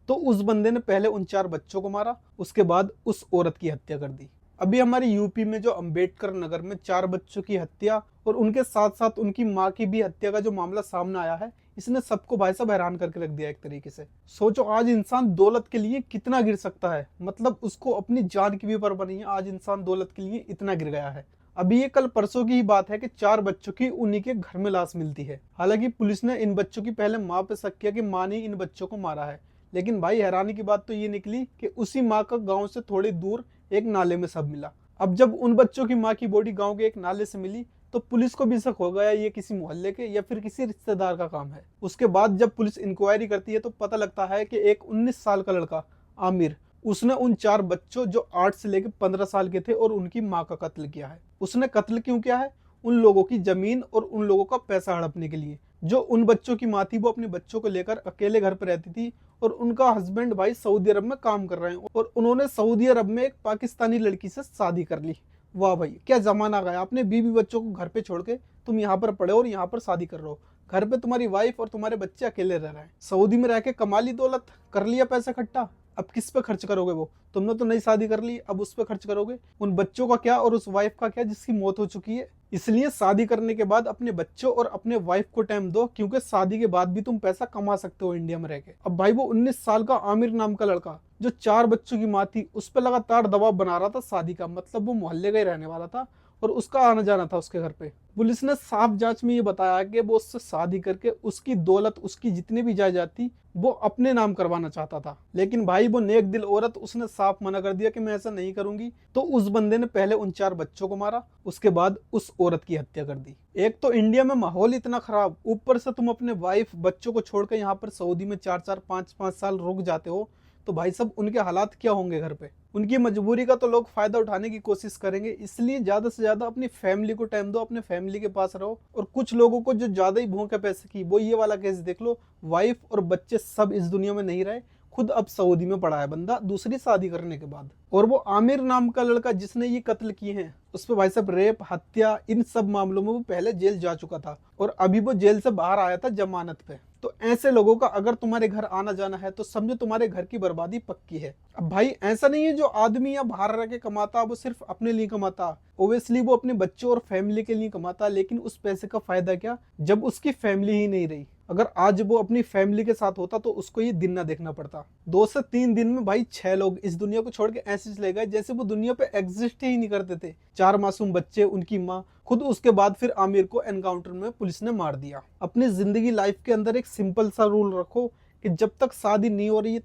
तो उस बंदे ने पहले उन 4 बच्चों को मारा, उसके बाद उस औरत की हत्या कर दी। अभी हमारे यूपी में जो अंबेडकर नगर में 4 बच्चों की हत्या और उनके साथ साथ उनकी माँ की भी हत्या का जो मामला सामने आया है, इसने सबको भाई साहब हैरान करके रख दिया एक तरीके से। सोचो आज इंसान दौलत के लिए कितना गिर सकता है, मतलब उसको अपनी जान की भी परवाह नहीं है, आज इंसान दौलत के लिए इतना गिर गया है। अभी ये कल परसों की ही बात है कि 4 बच्चों की उन्हीं के घर में लाश मिलती है। हालांकि पुलिस ने इन बच्चों की पहले माँ पे शक किया कि माँ ने इन बच्चों को मारा है, लेकिन भाई हैरानी की बात तो ये निकली कि उसी माँ का गांव से थोड़ी दूर एक नाले में शव मिला। अब जब उन बच्चों की माँ की बॉडी गांव के एक नाले से मिली तो पुलिस को भी शक हो गया ये किसी मोहल्ले के या फिर किसी रिश्तेदार का काम है। उसके बाद जब पुलिस इंक्वायरी करती है तो पता लगता है कि एक 19 साल का लड़का आमिर, उसने उन 4 बच्चों जो 8 से लेकर 15 साल के थे और उनकी माँ का कत्ल किया है। उसने कत्ल क्यों किया है? उन लोगों की जमीन और उन लोगों का पैसा हड़पने के लिए। जो उन बच्चों की माँ थी वो अपने बच्चों को लेकर अकेले घर पर रहती थी और उनका हस्बैंड भाई सऊदी अरब में काम कर रहे हैं और उन्होंने सऊदी अरब में एक पाकिस्तानी लड़की से शादी कर ली। वाह भाई क्या जमाना गया, आपने बीवी बच्चों को घर पे छोड़ के तुम यहाँ पर पड़े हो और यहाँ पर शादी कर रहे हो। घर पे तुम्हारी वाइफ और तुम्हारे बच्चे अकेले रह रहे हैं। सऊदी में रह के कमा ली दौलत, कर लिया पैसा इकट्ठा, अब किस पे खर्च करोगे? वो तुमने तो नई शादी कर ली, अब उस पे खर्च करोगे। उन बच्चों का क्या और उस वाइफ का क्या जिसकी मौत हो चुकी है? इसलिए शादी करने के बाद अपने बच्चों और अपने वाइफ को टाइम दो, क्योंकि शादी के बाद भी तुम पैसा कमा सकते हो इंडिया में रह के। अब भाई वो 19 साल का आमिर नाम का लड़का जो 4 बच्चों की माँ थी उस पर लगातार दबाव बना रहा था शादी का, मतलब वो मोहल्ले का ही रहने वाला था और उसका आना जाना था उसके घर पे। पुलिस ने साफ जांच में ये बताया कि वो उससे शादी करके उसकी दौलत, उसकी जितनी भी जायदाद थी वो अपने नाम करवाना चाहता था। लेकिन भाई वो नेक दिल औरत, उसने साफ मना कर दिया कि मैं ऐसा नहीं करूंगी। तो उस बंदे ने पहले उन 4 बच्चों को मारा, उसके बाद उस औरत की हत्या कर दी। एक तो इंडिया में माहौल इतना खराब, ऊपर से तुम अपने वाइफ बच्चों को छोड़कर यहाँ पर सऊदी में 4-4 5-5 साल रुक जाते हो, तो भाई साहब उनके हालात क्या होंगे घर पे? उनकी मजबूरी का तो लोग फायदा उठाने की कोशिश करेंगे। इसलिए ज्यादा से ज्यादा अपनी फैमिली को टाइम दो, अपने फैमिली के पास रहो। और कुछ लोगों को जो ज्यादा ही भूख है पैसे की, वो ये वाला केस देख लो, वाइफ और बच्चे सब इस दुनिया में नहीं रहे, खुद अब सऊदी में पड़ा है बंदा दूसरी शादी करने के बाद। और वो आमिर नाम का लड़का जिसने ये कत्ल किए हैं, उस पर भाई साहब रेप, हत्या, इन सब मामलों में वो पहले जेल जा चुका था और अभी वो जेल से बाहर आया था जमानत पे। तो ऐसे लोगों का अगर तुम्हारे घर आना जाना है तो समझो तुम्हारे घर की बर्बादी पक्की है। अब भाई ऐसा नहीं है जो आदमी या बाहर रह के कमाता वो सिर्फ अपने लिए कमाता, ओब्वियसली वो अपने बच्चों और फैमिली के लिए कमाता, लेकिन उस पैसे का फायदा क्या जब उसकी फैमिली ही नहीं रही। अगर आज वो अपनी फैमिली के साथ होता तो उसको ये दिन ना देखना पड़ता। 2 से 3 दिन में भाई 6 लोग इस दुनिया को छोड़ के ऐसे चले गए जैसे वो दुनिया पे एग्जिस्ट ही नहीं करते थे। 4 मासूम बच्चे, उनकी माँ, खुद उसके बाद फिर आमिर को एनकाउंटर में पुलिस ने मार दिया। अपनी जिंदगी लाइफ के अंदर एक सिंपल सा रूल रखो कि जब तक शादी नहीं हो रही